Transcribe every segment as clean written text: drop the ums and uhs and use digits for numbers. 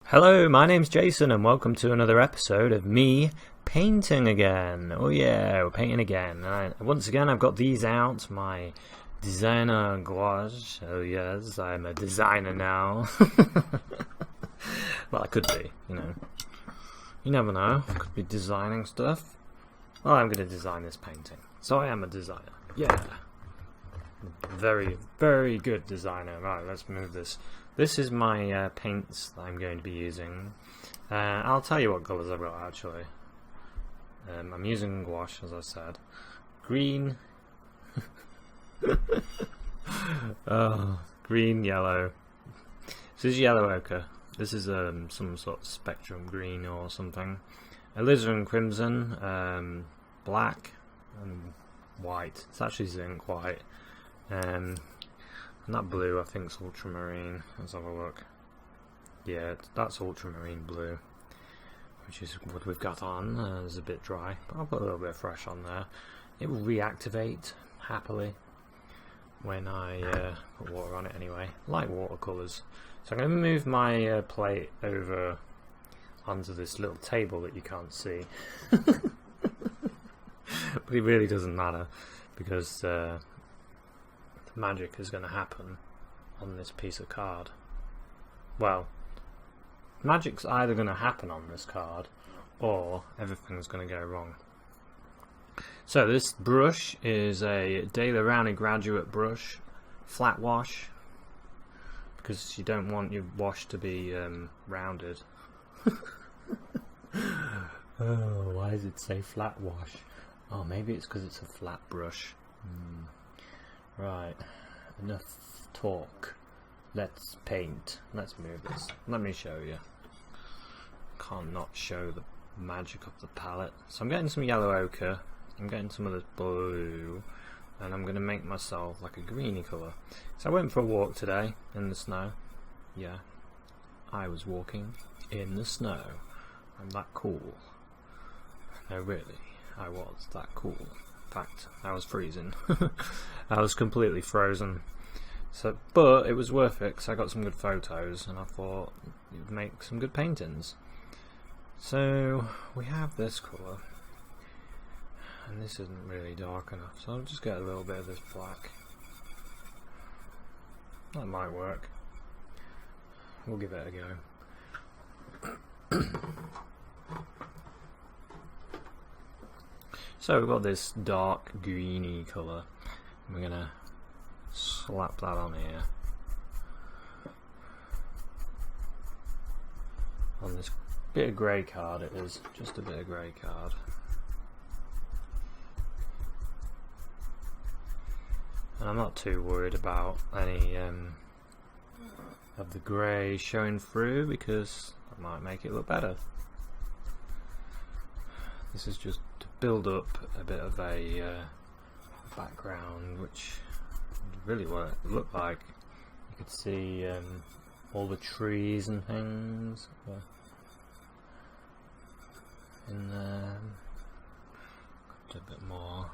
Hello, my name's Jason and welcome to another episode of me painting again. Oh yeah, we're painting again. Once again I've got these out, my designer gouache. Oh yes, I'm a designer now. Well, I could be, you know. You never know, I could be designing stuff. Well, I'm going to design this painting. So I am a designer. Yeah. Very, very good designer. Right, let's move this. This is my paints that I'm going to be using. I'll tell you what colours I've got actually. I'm using gouache, as I said. Green. Oh, green, yellow. This is yellow ochre. This is some sort of spectrum green or something. Alizarin crimson, black, and white. It's actually zinc white. And that blue I think is ultramarine. Let's have a look. Yeah, that's ultramarine blue, which is what we've got on. It's a bit dry, but I'll put a little bit of fresh on there. It will reactivate happily when I put water on it anyway. Light watercolours. So I'm going to move my plate over onto this little table that you can't see. But it really doesn't matter because magic is going to happen on this piece of card. Well, magic's either going to happen on this card or everything's going to go wrong. So this brush is a Daily Rowney graduate brush, flat wash, because you don't want your wash to be rounded. Oh, why does it say flat wash? Oh, maybe it's because it's a flat brush. Right, enough talk. Let's paint. Let's move this. Let me show you. Can't not show the magic of the palette. So I'm getting some yellow ochre. I'm getting some of this blue. And I'm going to make myself like a greeny colour. So I went for a walk today in the snow. Yeah, I was walking in the snow. I'm that cool. No, really, I was that cool. In fact, I was freezing. I was completely frozen. So, but it was worth it because I got some good photos and I thought it would make some good paintings. So we have this colour, and this isn't really dark enough, so I'll just get a little bit of this black. That might work. We'll give it a go. So we've got this dark greeny colour. We're going to slap that on here. On this bit of grey card it is, just a bit of grey card. And I'm not too worried about any of the grey showing through because that might make it look better. This is just to build up a bit of a background, which really what it looked like. You could see all the trees and things in there. Do a bit more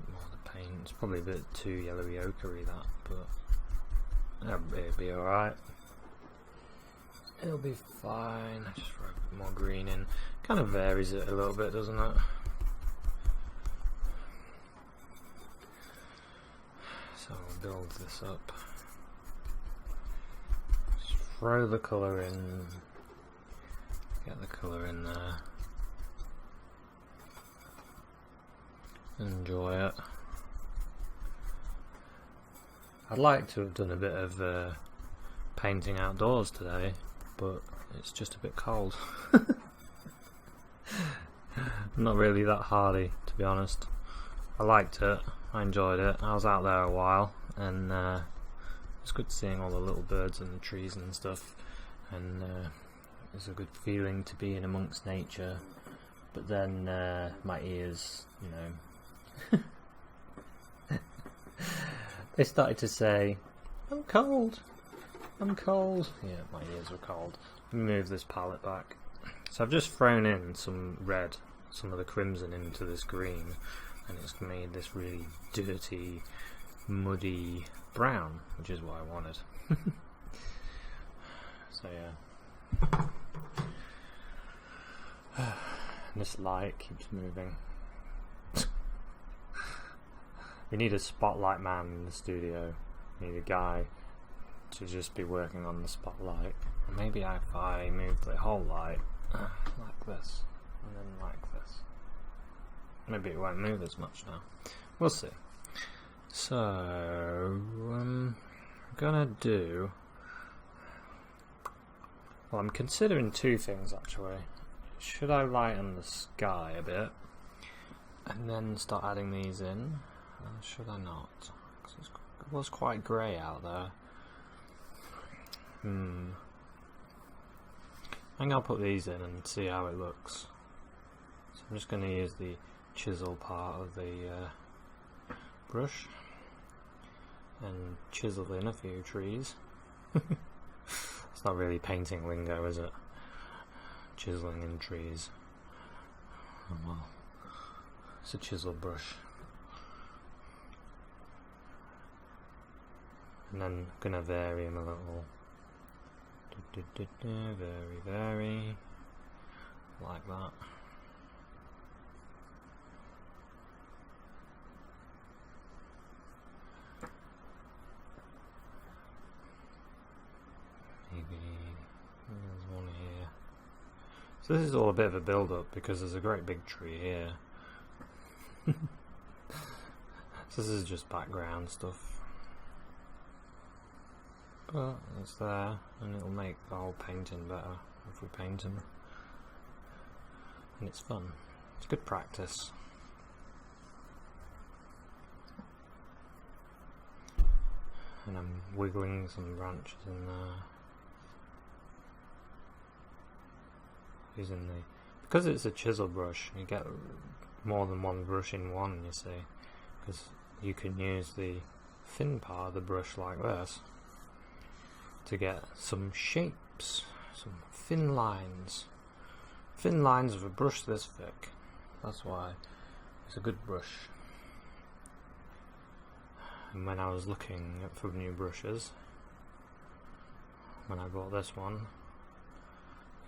of the paint. It's probably a bit too yellowy ochre-y that, but it'll be alright. It'll be fine. I just throw a bit more green in. Kind of varies it a little bit, doesn't it? So I'll build this up. Just throw the colour in. Get the colour in there. Enjoy it. I'd like to have done a bit of painting outdoors today, but it's just a bit cold. Not really that hardy, to be honest. I liked it, I enjoyed it. I was out there a while and it's good seeing all the little birds and the trees and stuff, and it was a good feeling to be in amongst nature. But then my ears, you know, they started to say, I'm cold, I'm cold. Yeah, my ears were cold. Let me move this palette back. So I've just thrown in some red, some of the crimson into this green, and it's made this really dirty, muddy brown, which is what I wanted. So So yeah. This light keeps moving. We need a spotlight man in the studio. We need a guy to just be working on the spotlight. And maybe if I move the whole light like this, and then like this, maybe it won't move as much now. We'll see. So I'm gonna do. Well, I'm considering two things actually. Should I lighten the sky a bit and then start adding these in? Or should I not? 'Cause it was quite grey out there. I think I'll put these in and see how it looks. So I'm just going to use the chisel part of the brush and chisel in a few trees. It's not really painting lingo, is it? Chiseling in trees. Oh well. It's a chisel brush. And then I'm going to vary them a little. Very, like that. Maybe there's one here. So this is all a bit of a build-up because there's a great big tree here. So this is just background stuff. But it's there, and it'll make the whole painting better if we paint them. And it's fun. It's good practice. And I'm wiggling some branches in there. Using because it's a chisel brush, you get more than one brush in one, you see. Because you can use the thin part of the brush like this to get some shapes, some thin lines of a brush this thick. That's why it's a good brush. And when I was looking for new brushes, when I bought this one,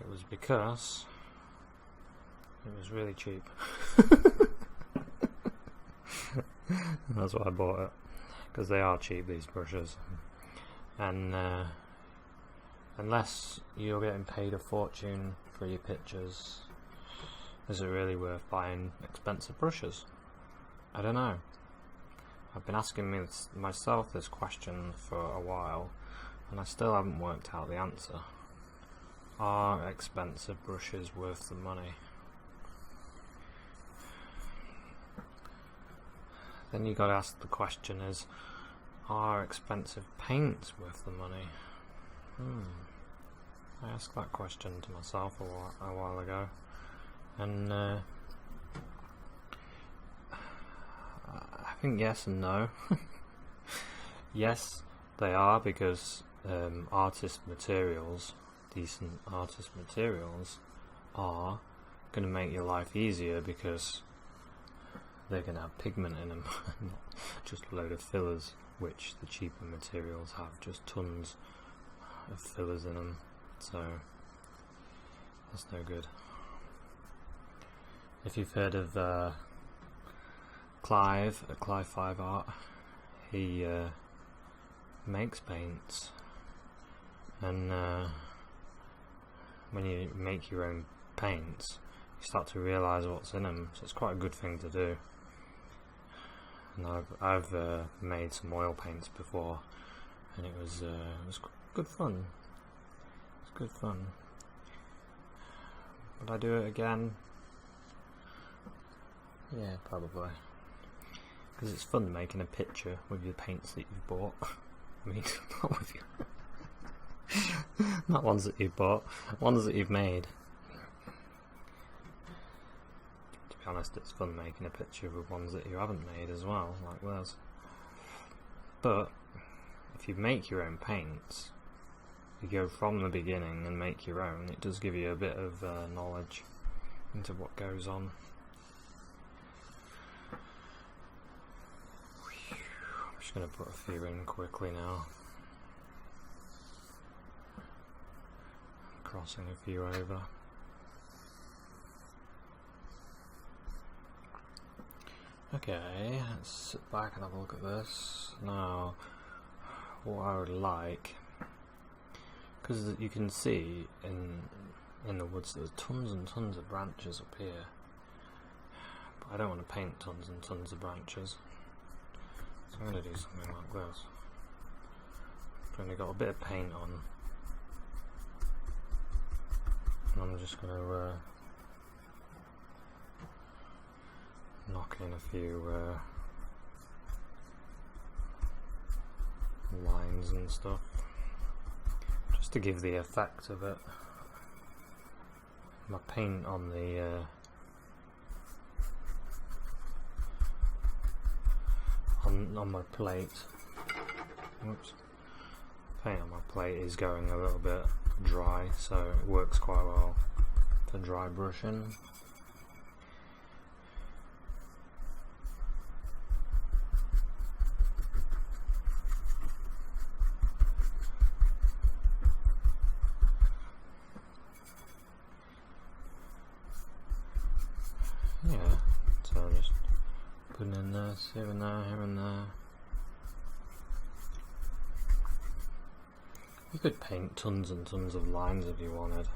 it was because it was really cheap. That's why I bought it, because they are cheap, these brushes. And unless you're getting paid a fortune for your pictures, is it really worth buying expensive brushes? I don't know. I've been asking myself this question for a while, and I still haven't worked out the answer. Are expensive brushes worth the money? Then you got to ask the question is, are expensive paints worth the money? I asked that question to myself a while ago, and I think yes and no. Yes, they are, because artist materials, decent artist materials, are going to make your life easier because they're going to have pigment in them, not just a load of fillers, which the cheaper materials have just tons of fillers in them, so that's no good. If you've heard of Clive at Clive 5 Art, he makes paints, and when you make your own paints, you start to realise what's in them, so it's quite a good thing to do. And I've made some oil paints before, and it was good fun. It's good fun. Would I do it again? Yeah, probably. Because it's fun making a picture with your paints that you've bought. I mean, not with you. Not ones that you've bought, ones that you've made. To be honest, it's fun making a picture with ones that you haven't made as well, like this. But if you make your own paints, you go from the beginning and make your own, it does give you a bit of knowledge into what goes on. I'm just going to put a few in quickly now. crossing a few over. Okay, let's sit back and have a look at this. Now, what I would like, because you can see in the woods there's tons and tons of branches up here, but I don't want to paint tons and tons of branches, so I'm going to do something like this. I've only got a bit of paint on, and I'm just going to knock in a few lines and stuff, just to give the effect of it. My paint on the on my plate, whoops, paint on my plate is going a little bit dry, so it works quite well for dry brushing. Yeah, so I'm just putting in this here and there, here and there. You could paint tons and tons of lines if you wanted.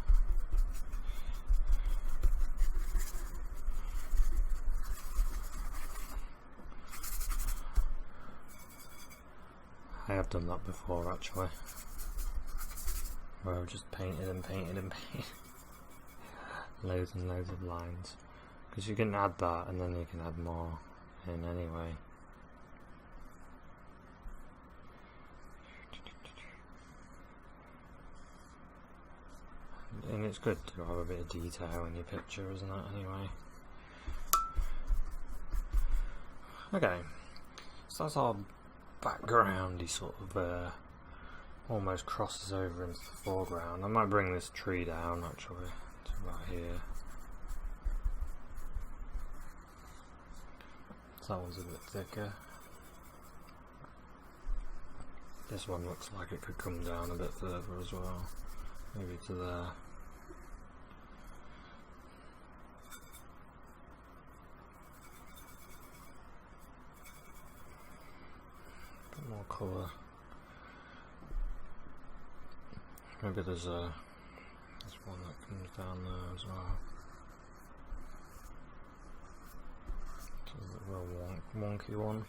I have done that before actually, where I've just painted and painted and painted loads and loads of lines. Because you can add that and then you can add more in anyway. And it's good to have a bit of detail in your picture, isn't it, anyway? Okay, so that's our background. He sort of almost crosses over into the foreground. I might bring this tree down actually to about here. That one's a bit thicker. This one looks like it could come down a bit further as well, maybe to there. A bit more colour. Maybe there's one that comes down there as well. A real wonky one.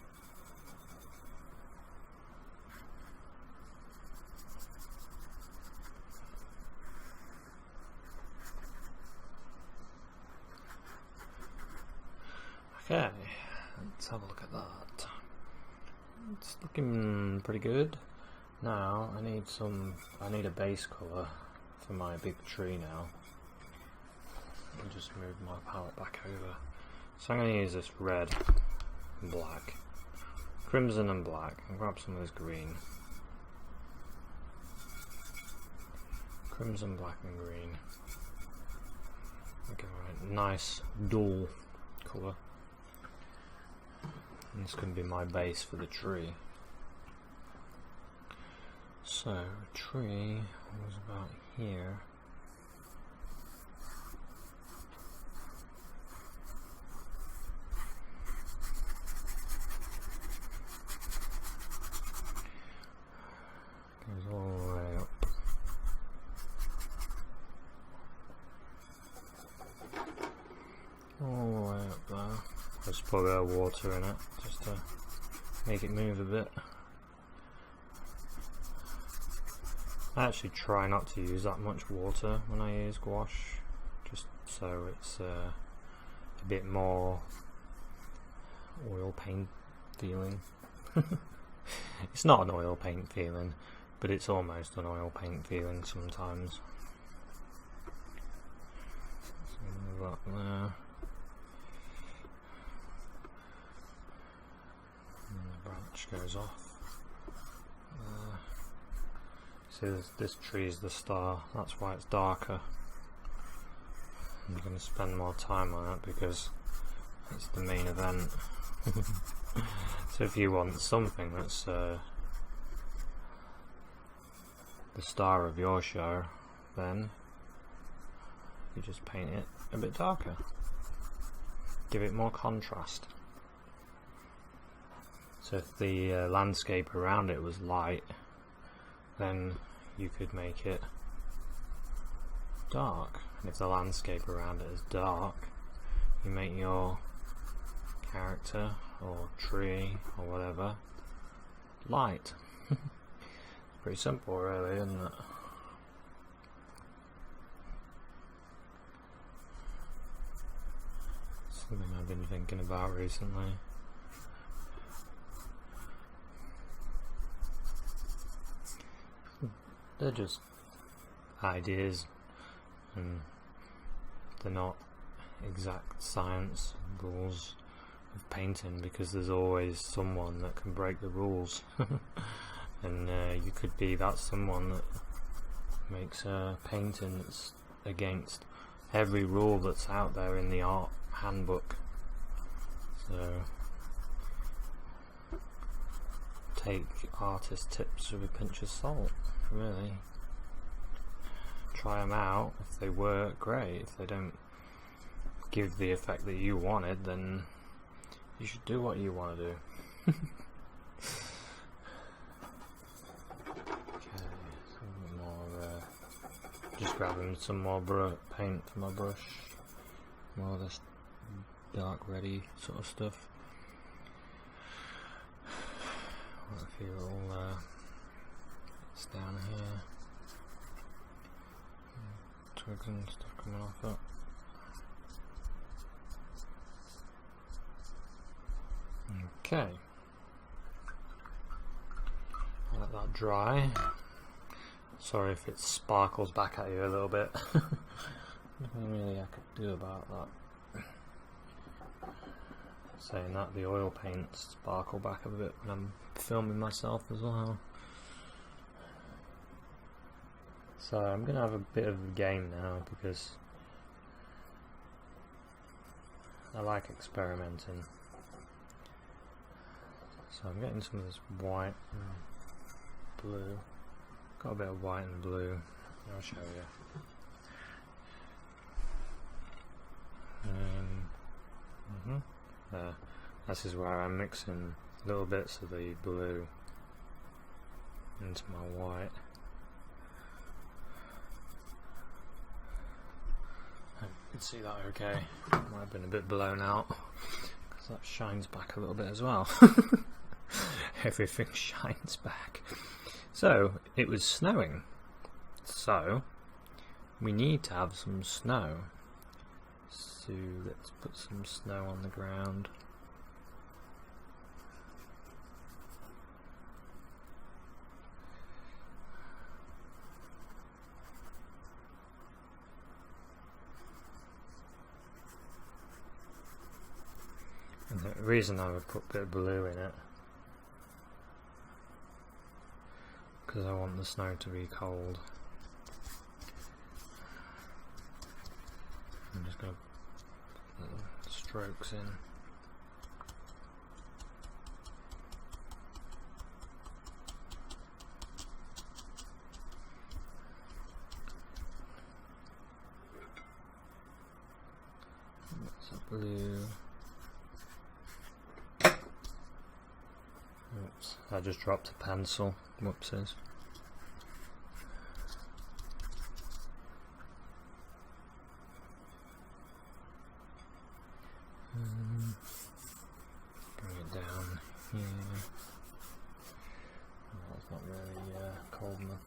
Okay, let's have a look at that. It's looking pretty good. Now I need a base colour for my big tree now. I'll just move my palette back over. So I'm going to use this red and black, crimson and black, and grab some of this green. Crimson, black and green. Okay, right, nice dual colour. And this can be my base for the tree. So, tree was about here. Goes all the way up. All the way up there. Just put a bit of water in it, just to make it move a bit. I actually try not to use that much water when I use gouache, just so it's a bit more oil paint feeling. It's not an oil paint feeling, but it's almost an oil paint feeling sometimes. So move that there. And the branch goes off. See, this tree is the star, that's why it's darker. I'm going to spend more time on it because it's the main event. So if you want something that's the star of your show, then you just paint it a bit darker. Give it more contrast. So if the landscape around it was light, then you could make it dark. And if the landscape around it is dark, you make your character or tree or whatever light. Pretty simple really, isn't it? Something I've been thinking about recently. They're just ideas, and they're not exact science rules of painting, because there's always someone that can break the rules. And you could be that someone that makes a painting that's against every rule that's out there in the art handbook. So take artist tips with a pinch of salt, really. Try them out. If they work, great. If they don't give the effect that you wanted, then you should do what you want to do. Just grabbing some more paint for my brush, more of this dark reddy sort of stuff. Got a few little bits down here, twigs and stuff coming off it. Okay, I'll let that dry. Sorry if it sparkles back at you a little bit. Nothing really I could do about that. Saying that, the oil paints sparkle back a bit when I'm filming myself as well. So I'm going to have a bit of a game now, because I like experimenting. So I'm getting some of this white and blue. Got a bit of white and blue. I'll show you. There. This is where I'm mixing little bits of the blue into my white. You can see that okay. Might have been a bit blown out, because that shines back a little bit as well. Everything shines back. So, it was snowing, so we need to have some snow. So let's put some snow on the ground. And the reason I would put a bit of blue in it, because I want the snow to be cold. I'm just going to put little strokes in. That's a blue. Oops, I just dropped a pencil. Whoopsies. Bring it down here. Oh, it's not really cold enough.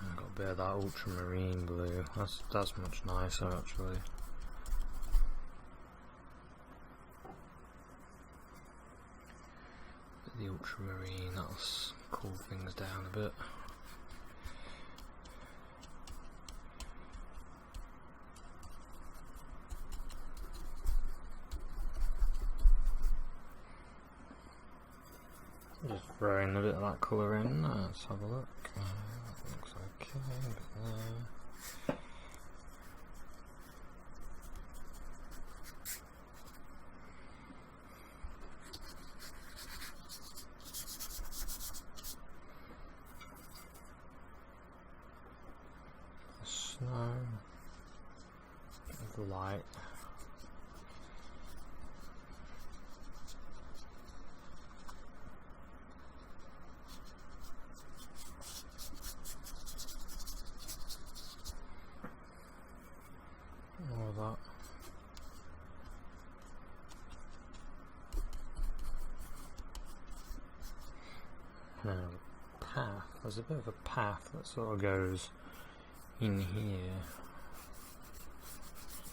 I've got a bit of that ultramarine blue. That's much nicer actually. The ultramarine, that'll cool things down a bit. Just throwing a bit of that colour in. Let's have a look. That looks okay. A bit there. snow, the light. All that. Now, path. There's a bit of a path that sort of goes in here.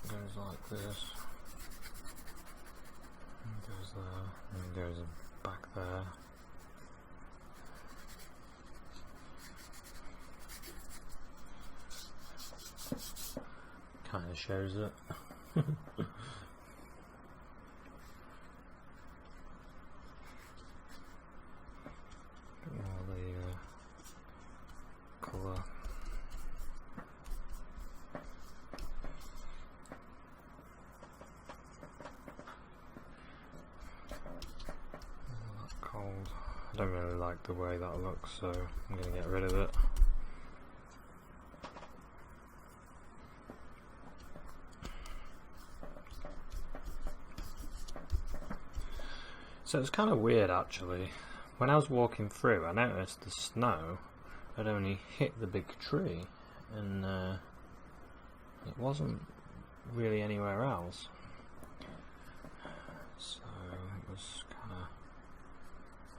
It goes like this. And goes there. And it goes back there. Kind of shows it. All the colour. That's cold. I don't really like the way that looks, so I'm going to get rid of it. So it's kind of weird actually. When I was walking through, I noticed the snow had only hit the big tree, and it wasn't really anywhere else. So it was kind of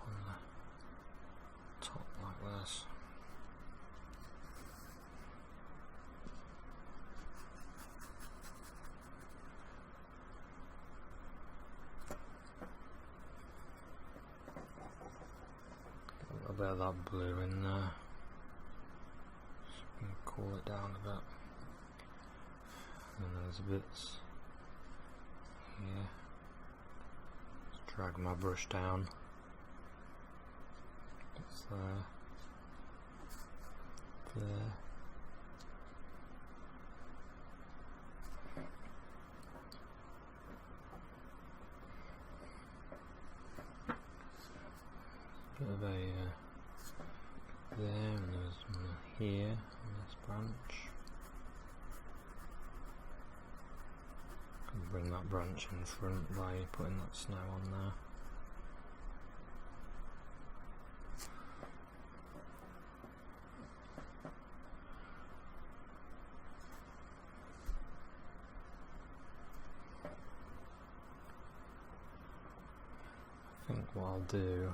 on the top like this. A bit of that blue in there. Just gonna cool it down a bit. And there's bits here. Just drag my brush down. It's there. There. Bit of a there, and there's one here on this branch. Can bring that branch in front by putting that snow on there. I think what I'll do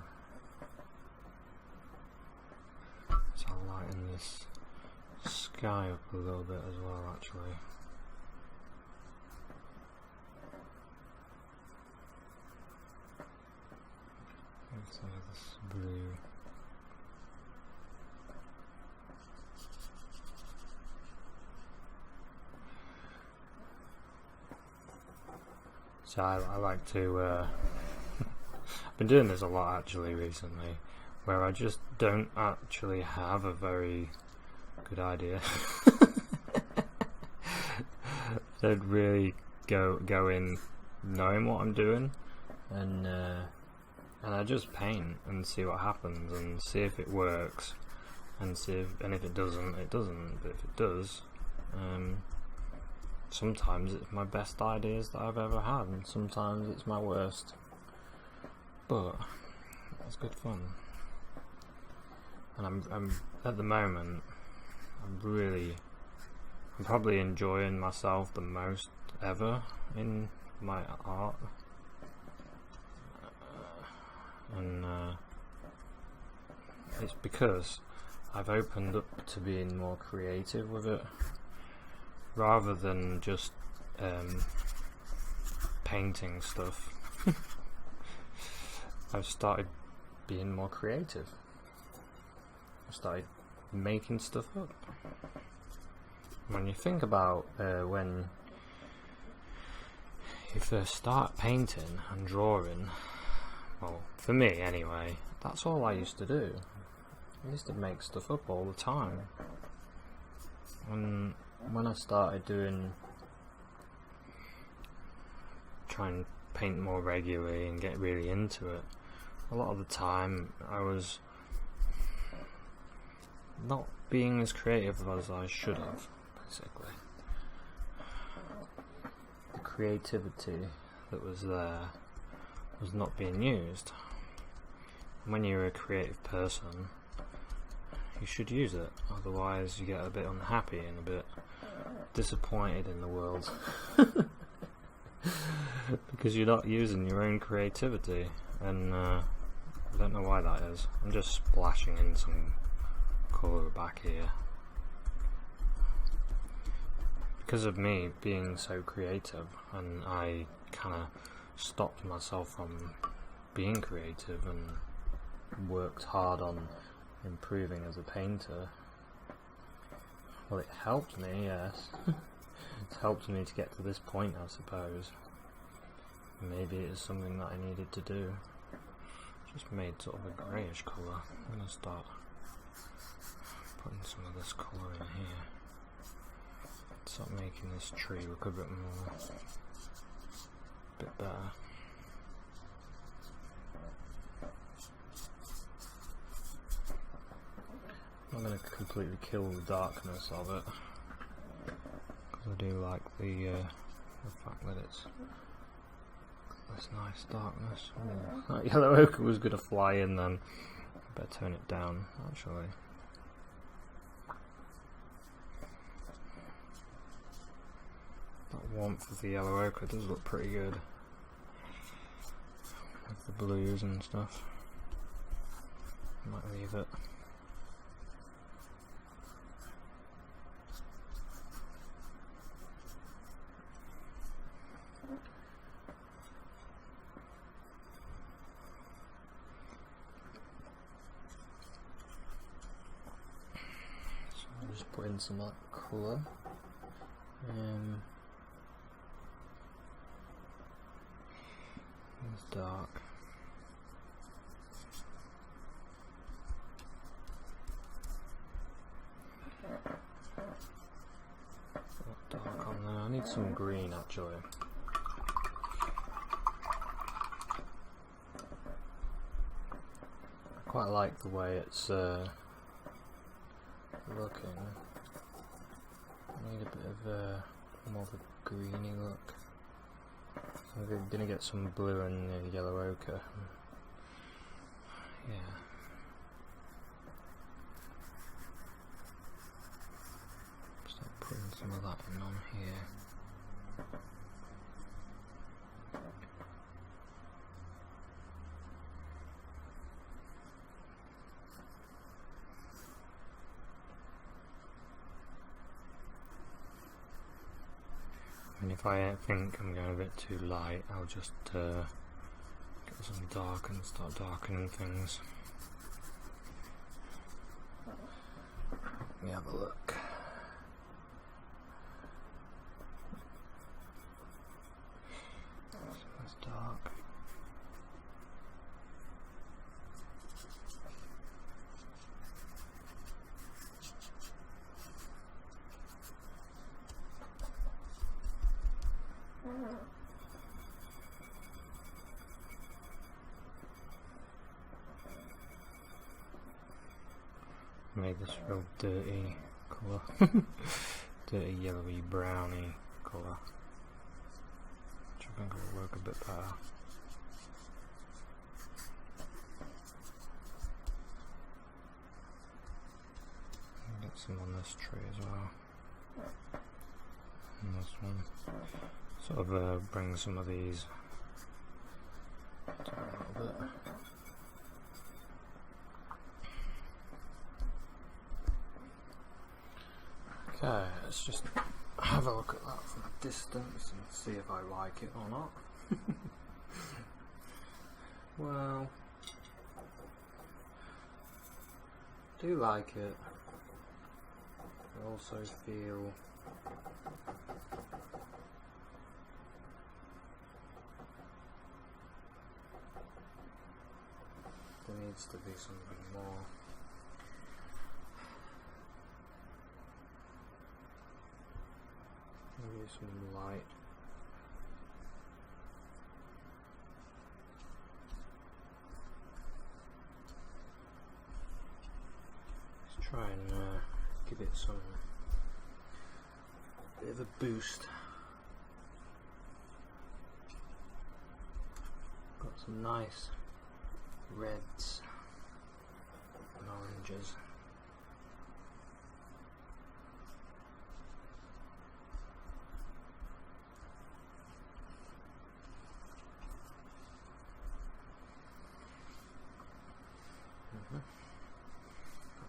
is I'll lighten this sky up a little bit as well actually. Let's say this blue. So I like to I've been doing this a lot actually recently, where I just don't actually have a very good idea. Don't really go in knowing what I'm doing, and I just paint and see what happens and see if it works, and if it doesn't, it doesn't. But if it does, sometimes it's my best ideas that I've ever had, and sometimes it's my worst. But it's good fun, and I'm at the moment I'm probably enjoying myself the most ever in my art, and it's because I've opened up to being more creative with it, rather than just painting stuff. I've started being more creative. I started making stuff up. When you think about when you first start painting and drawing, well, for me anyway, that's all I used to do. I used to make stuff up all the time. And when I started trying to paint more regularly and get really into it, a lot of the time I was not being as creative as I should have, basically. The creativity that was there was not being used. When you're a creative person, you should use it, otherwise you get a bit unhappy and a bit disappointed in the world. Because you're not using your own creativity, and I don't know why that is. I'm just splashing in some colour back here. Because of me being so creative, and I kind of stopped myself from being creative and worked hard on improving as a painter. Well, it helped me, yes. It's helped me to get to this point, I suppose. Maybe it is something that I needed to do. Just made sort of a greyish colour. I'm going to start putting some of this colour in here. Start making this tree look a bit more, bit better. I'm not going to completely kill the darkness of it, because I do like the fact that it's this nice darkness. Oh, that yellow ochre was going to fly in then. I better turn it down, actually. That warmth of the yellow ochre does look pretty good with the blues and stuff. Might leave it. So I'll just put in some of that colour. It's dark. Dark on there. I need some green actually. I quite like the way it's looking. I need a bit of more of a greeny look. So I'm going to get some blue and yellow ochre. Yeah. Start putting some of that in on here. And if I think I'm going a bit too light, I'll just get some dark and start darkening things. Let me have a look. So that's dark. Made this real dirty colour. Dirty yellowy browny colour, which I think will work a bit better. Get some on this tree as well. And this one. Sort of bring some of these down a little bit. Okay, let's just have a look at that from a distance and see if I like it or not. Well, I do like it. I also feel there needs to be something more. Maybe some light. Let's try and give it some bit of a boost. Got some nice reds and oranges. That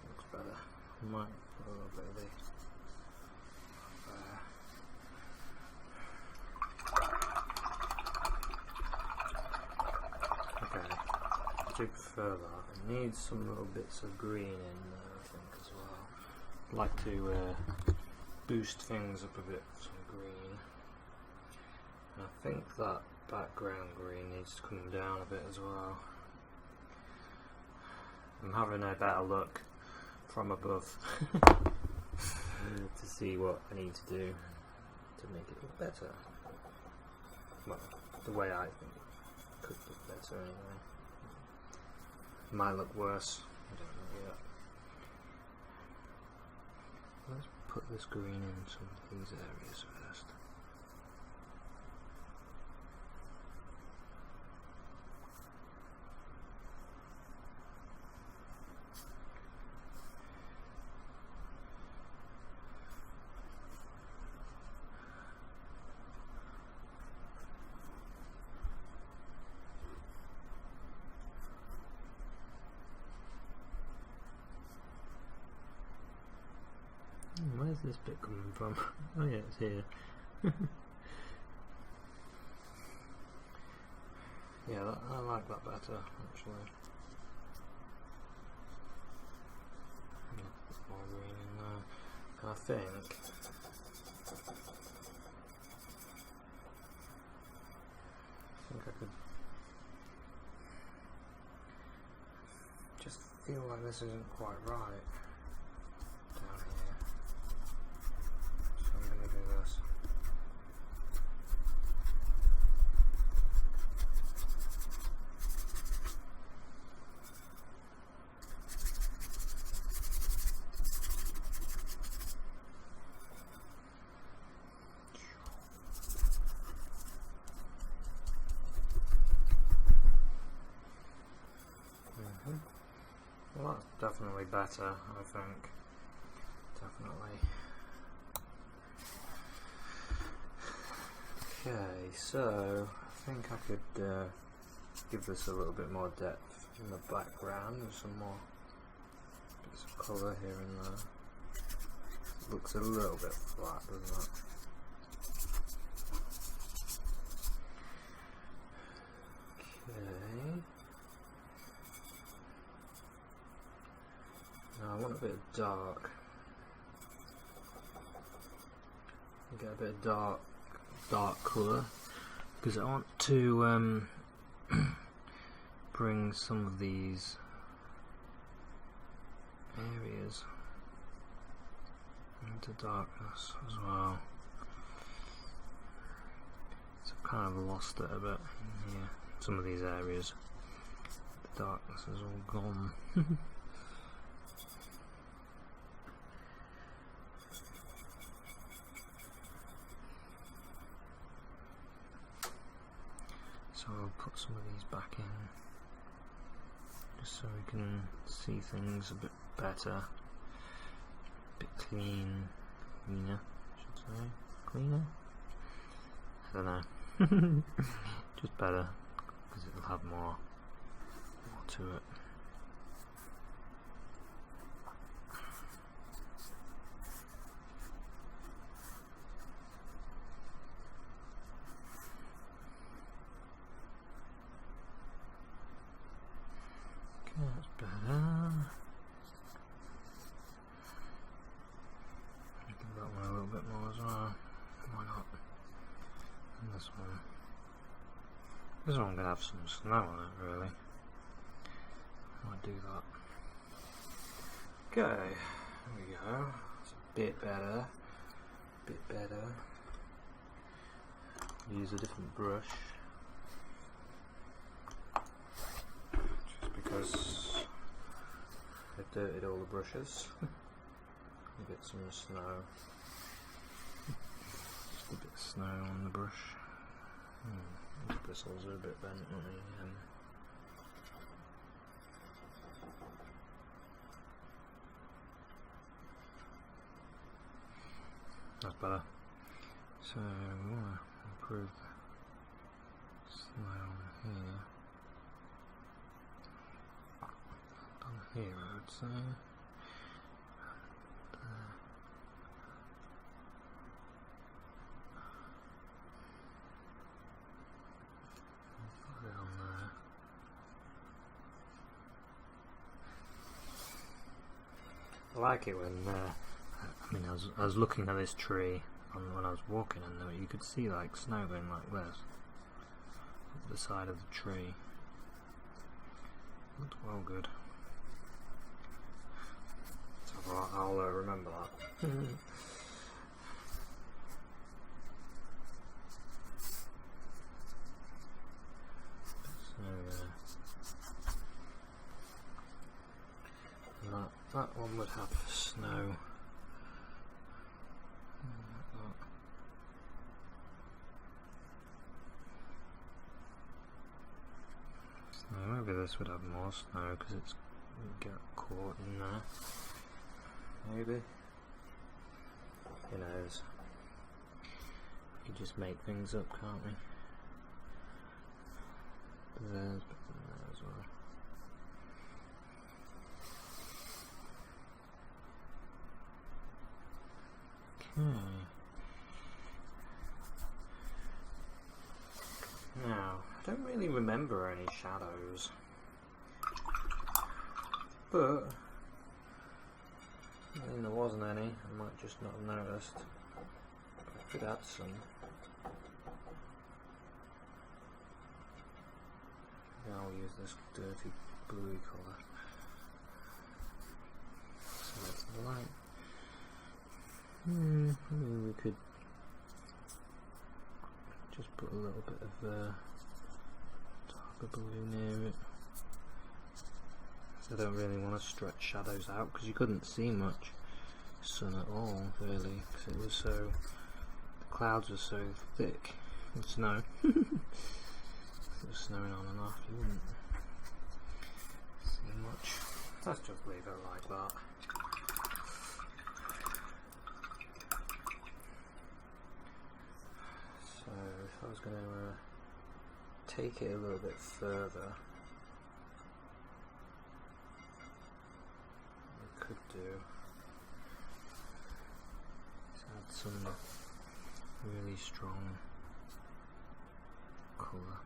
looks better. I might put a little bit of this there. Okay, I do prefer that. It needs some little bits of green in there, I think, as well. I'd like to boost things up a bit with some green. And I think that background green needs to come down a bit as well. I'm having a better look from above to see what I need to do to make it look better. Well, the way I think it could look better anyway. It might look worse, I don't know yet. Let's put this green in some of these areas first. Where's this bit coming from? Oh yeah, it's here. Yeah, I like that better, actually. Put more green in there. And I think I could just feel like this isn't quite right down here. So I'm going to do this. Well, that's definitely better, I think. Definitely. Okay, so I think I could give this a little bit more depth in the background with some more bits of colour here and there. It looks a little bit flat, doesn't it? Okay. Now I want a bit of dark. Get a bit of dark colour because I want to bring some of these areas into darkness as well. So I've kind of lost it a bit in here. Some of these areas, the darkness is all gone. So I'll put some of these back in, just so we can see things a bit better, a bit cleaner, I should say, cleaner? I don't know, just better, because it'll have more to it. That's better. Give that one a little bit more as well. Why not? And this one. This one I'm going to have some snow on it, really. I might do that. Okay, there we go. It's a bit better. Bit better. Use a different brush. Because I've dirtied all the brushes. You get some snow. a bit of snow on the brush. These bristles are a bit bent on the That's better. So we want to improve the snow on here. Down here, I would say. Put it on there. I like it when I was looking at this tree when I was walking, and you could see like snow going like this up the side of the tree. Looked well good. So I'll remember that. So that one would have snow. Maybe this would have more snow because it's get caught in there. Maybe. Who knows? We can just make things up, can't we? There's bits in there as well. Okay. Now, I don't really remember any shadows, but I think there wasn't any. I might just not have noticed. I could add some. Yeah, I'll use this dirty bluey colour. So that's the light. Maybe we could just put a little bit of darker blue near it. So I don't really want to stretch shadows out because you couldn't see much sun at all really, because it was so, the clouds were so thick with snow. If it was snowing on and off, you wouldn't see much. Let's just leave it like that. So if I was going to take it a little bit further, we could do is add some really strong colour.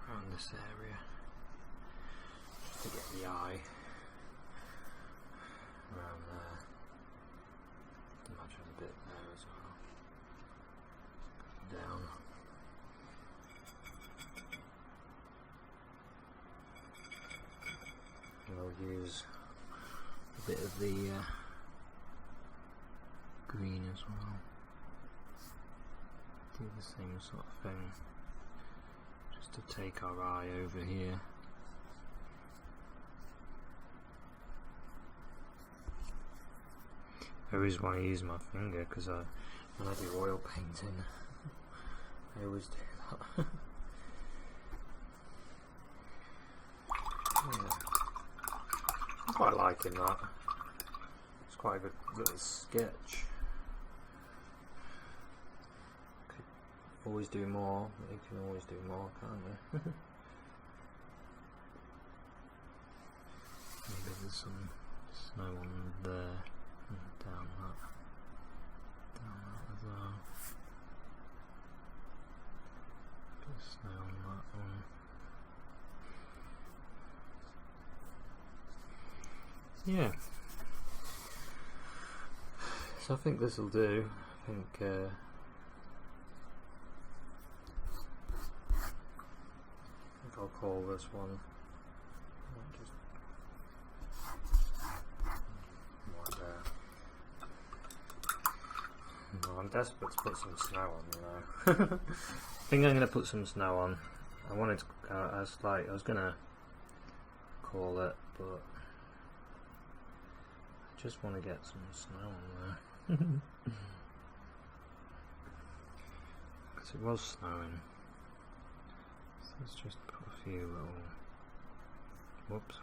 Around this area, just to get the eye around there. Imagine a bit there as well. Down. And I'll use a bit of the green as well. Do the same sort of thing. To take our eye over here. I always want to use my finger because when I do oil painting, I always do that. Yeah. I'm quite liking that. It's quite a good little sketch. Always do more, but you can always do more, can't you? Maybe there's some snow on there, and down that as well. Bit of snow on that one. Yeah. So I think this will do. I think I'll call this one just right there. I'm desperate to put some snow on, you know. I think I'm going to put some snow on. I wanted to, I was going to call it, but I just want to get some snow on there. Because it was snowing. So let's just put a few little, whoops,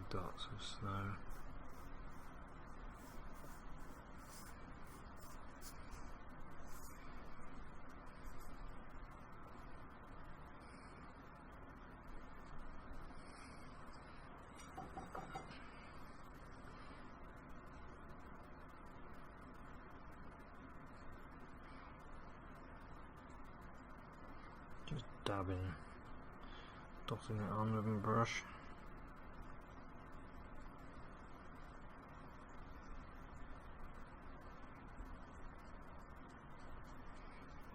dots of snow. Just dabbing, dotting it on with a brush.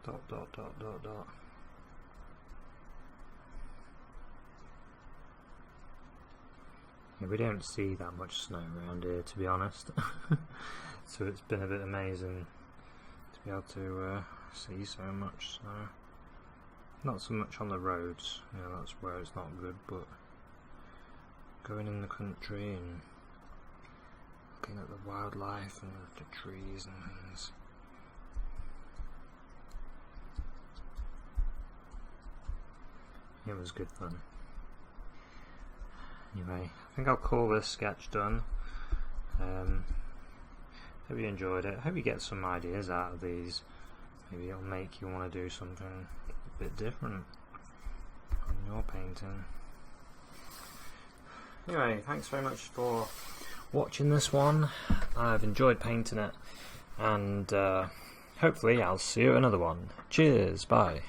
Dot, dot, dot, dot, dot. Yeah, we don't see that much snow around here, to be honest. So it's been a bit amazing to be able to see so much snow. Not so much on the roads, you know, that's where it's not good, but going in the country and looking at the wildlife and the trees and things. It was good fun. Anyway, I think I'll call this sketch done. Hope you enjoyed it. Hope you get some ideas out of these. Maybe it'll make you want to do something a bit different on your painting. Anyway, thanks very much for watching this one. I've enjoyed painting it, and hopefully I'll see you at another one. Cheers, bye.